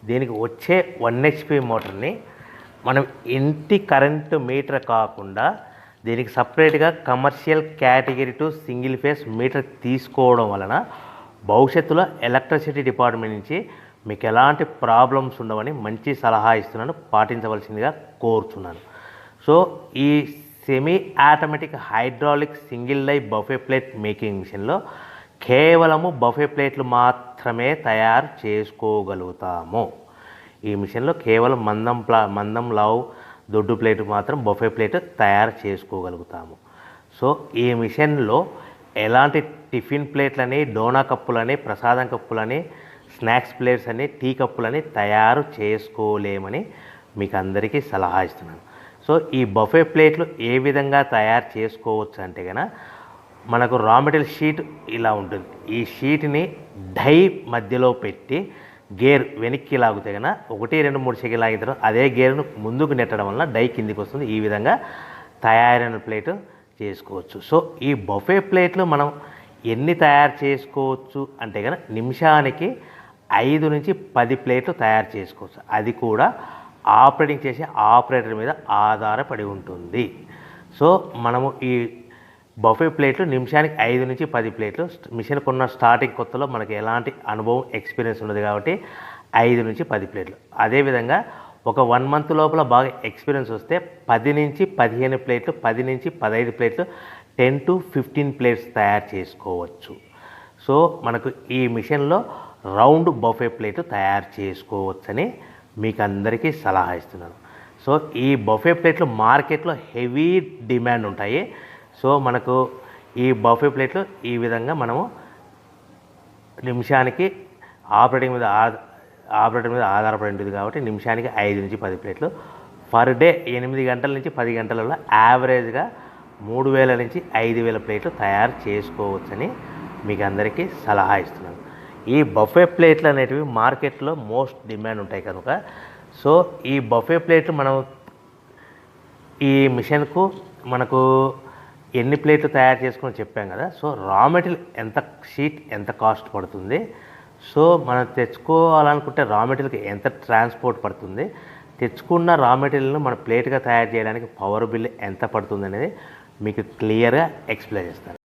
దీనికి వచ్చే 1 HP మోటార్ని మనం ఇంటి కరెంటు మీటర్ కాకుండా దీనికి సపరేట్గా commercial category to single phase metre తీసుకోవడం వలన భవిష్యత్తులో ఎలక్ట్రిసిటీ డిపార్ట్మెంట్ నుంచి మీకు ఎలాంటి ప్రాబ్లమ్స్ ఉండవని మంచి సలహా ఇస్తున్నాను, పాటించవలసిందిగా కోరుతున్నాను. సో ఈ సెమీ ఆటోమేటిక్ హైడ్రాలిక్ సింగిల్ లై బఫే ప్లేట్ మేకింగ్ మిషన్లో కేవలము బఫే ప్లేట్లు మాత్రమే తయారు చేసుకోగలుగుతాము. ఈ మిషన్లో కేవలం మందం లావు దొడ్డు ప్లేట్ మాత్రం బఫే ప్లేట్ తయారు చేసుకోగలుగుతాము. సో ఈ మిషన్లో ఎలాంటి టిఫిన్ ప్లేట్లని, డోనా కప్పులని, ప్రసాదం కప్పులని, స్నాక్స్ ప్లేట్స్ అని, టీ కప్పులని తయారు చేసుకోలేమని మీకు అందరికీ సలహా ఇస్తున్నాను. సో ఈ బఫే ప్లేట్లు ఏ విధంగా తయారు చేసుకోవచ్చు అంటే కనుక మనకు రా మెటీరియల్ షీట్ ఇలా ఉంటుంది. ఈ షీట్ని డై మధ్యలో పెట్టి గేర్ వెనక్కి లాగితే కనుక 1, 2, 3 సెకండ్లు లాగిన తర్వాత అదే గేర్ను ముందుకు నెట్టడం వలన డై కిందికి వస్తుంది. ఈ విధంగా తయారైన ప్లేటు చేసుకోవచ్చు. సో ఈ బఫే ప్లేట్లు మనం ఎన్ని తయారు చేసుకోవచ్చు అంటే కనుక నిమిషానికి 5 నుంచి 10 ప్లేట్లు తయారు చేసుకోవచ్చు. అది కూడా ఆపరేటింగ్ చేసే ఆపరేటర్ మీద ఆధారపడి ఉంటుంది. సో మనము ఈ బఫే ప్లేట్లు నిమిషానికి 5 నుంచి 10 ప్లేట్లు. మిషన్ కొన్న స్టార్టింగ్ కొత్తలో మనకి ఎలాంటి అనుభవం ఎక్స్పీరియన్స్ ఉండదు కాబట్టి 5 నుంచి 10 ప్లేట్లు. అదేవిధంగా ఒక 1 మంత్ లోపల బాగా ఎక్స్పీరియన్స్ వస్తే 10 నుంచి 15 ప్లేట్లు, 10 నుంచి 15 ప్లేట్లు, 10 to 15 ప్లేట్స్ తయారు చేసుకోవచ్చు. సో మనకు ఈ మిషన్లో రౌండ్ బఫే ప్లేట్ తయారు చేసుకోవచ్చని మీకు అందరికీ సలహా ఇస్తున్నాను. సో ఈ బఫే ప్లేట్లు మార్కెట్లో హెవీ డిమాండ్ ఉంటాయి. సో మనకు ఈ బఫే ప్లేట్లు ఈ విధంగా మనము నిమిషానికి ఆపరేటర్ మీద ఆధారపడి ఉంటుంది కాబట్టి నిమిషానికి 5 నుంచి 10 ప్లేట్లు పర్ డే 8 గంటల నుంచి 10 గంటలలో యావరేజ్గా 3000 నుంచి 5000 ప్లేట్లు తయారు చేసుకోవచ్చని మీకు అందరికీ సలహా ఇస్తున్నాను. ఈ బఫే ప్లేట్లు అనేటివి మార్కెట్లో మోస్ట్ డిమాండ్ ఉంటాయి కనుక సో ఈ బఫే ప్లేట్లు మనం ఈ మిషన్కు మనకు ఎన్ని ప్లేట్లు తయారు చేసుకుని చెప్పాం కదా. సో రా మెటీరియల్ ఎంత షీట్ ఎంత కాస్ట్ పడుతుంది, సో మనం తెచ్చుకోవాలనుకుంటే రా మెటీరియల్కి ఎంత ట్రాన్స్పోర్ట్ పడుతుంది, తెచ్చుకున్న రా మెటీరియల్ను మన ప్లేట్గా తయారు చేయడానికి పవర్ బిల్ ఎంత పడుతుంది అనేది మీకు క్లియర్గా ఎక్స్ప్లెయిన్ చేస్తాను.